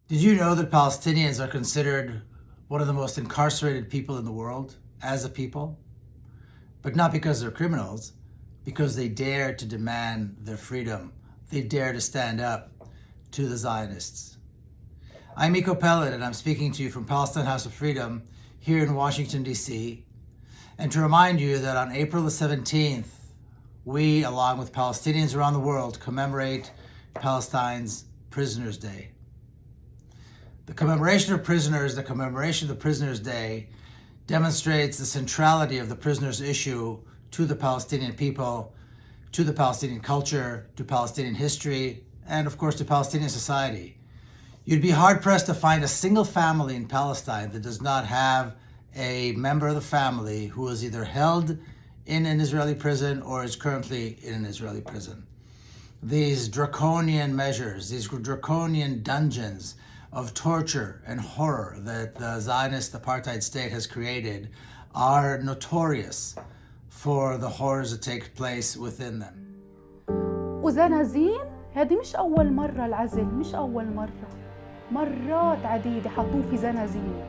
Did you know that Palestinians are considered one of the most incarcerated people in the world as a people? But not because they're criminals, because they dare to demand their freedom. They dare to stand up to the Zionists. I'm Miko Pellet, and I'm speaking to you from Palestine House of Freedom here in Washington, D.C., and to remind you that on April the 17th, we, along with Palestinians around the world, commemorate Palestine's Prisoners' Day. The commemoration of the Prisoners' Day, demonstrates the centrality of the prisoners' issue to the Palestinian people, to the Palestinian culture, to Palestinian history, and of course to Palestinian society. You'd be hard-pressed to find a single family in Palestine that does not have a member of the family who is either held in an Israeli prison or is currently in an Israeli prison. These draconian measures, these draconian dungeons of torture and horror that the Zionist apartheid state has created are notorious for the horrors that take place within them. وزنازين هذه مش أول مرة العزل، مش أول مرة، مرات عديدة حطوه في زنازين.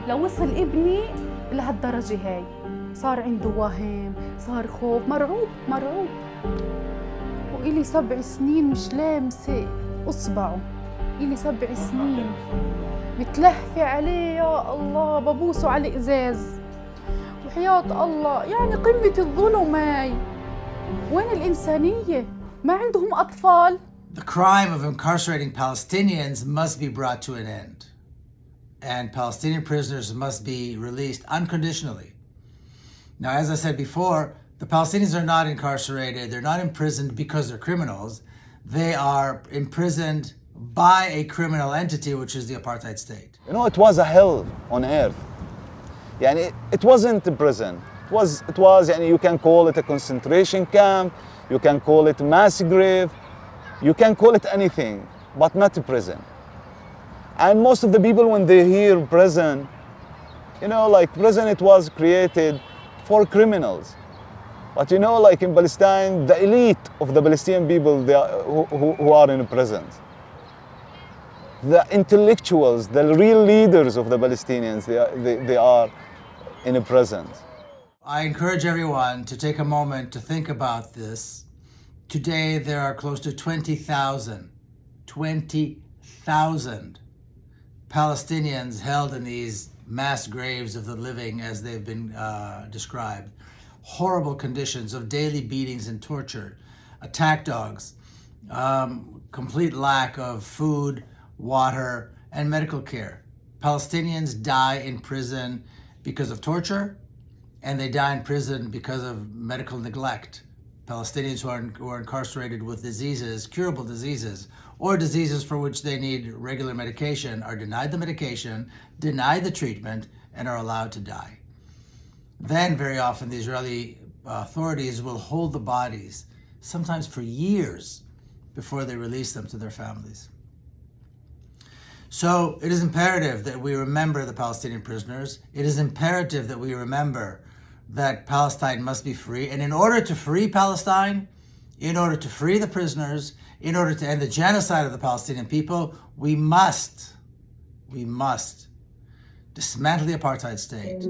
لو وصل ابني لهالدرجة هاي صار عنده وهم، صار خوف، مرعوب وإلي 7 سنين مش لامسة أصبعه، إلي 7 سنين متلهفة عليه، يا الله ببوسه على إزاز وحياة الله، يعني قمة الظلم هاي. وين الإنسانية؟ ما عندهم أطفال. The crime of incarcerating Palestinians must be brought to an end, and Palestinian prisoners must be released unconditionally. Now, as I said before, the Palestinians are not incarcerated, they're not imprisoned because they're criminals. They are imprisoned by a criminal entity, which is the apartheid state. You know, it was a hell on earth. Yani, it wasn't a prison. It was, yani, you can call it a concentration camp, you can call it a mass grave, you can call it anything, but not a prison. And most of the people, when they hear prison, you know, like prison, it was created for criminals. But you know, like in Palestine, the elite of the Palestinian people, who are in prisons. The intellectuals, the real leaders of the Palestinians, they are in prisons. I encourage everyone to take a moment to think about this. Today, there are close to 20,000 Palestinians held in these mass graves of the living, as they've been described. Horrible conditions of daily beatings and torture, attack dogs, complete lack of food, water, and medical care. Palestinians die in prison because of torture, and they die in prison because of medical neglect. Palestinians who are incarcerated with diseases, curable diseases, or diseases for which they need regular medication are denied the medication, denied the treatment, and are allowed to die. Then very often the Israeli authorities will hold the bodies, sometimes for years, before they release them to their families. So it is imperative that we remember the Palestinian prisoners. It is imperative that we remember that Palestine must be free. And in order to free Palestine, in order to free the prisoners, in order to end the genocide of the Palestinian people, we must dismantle the apartheid state.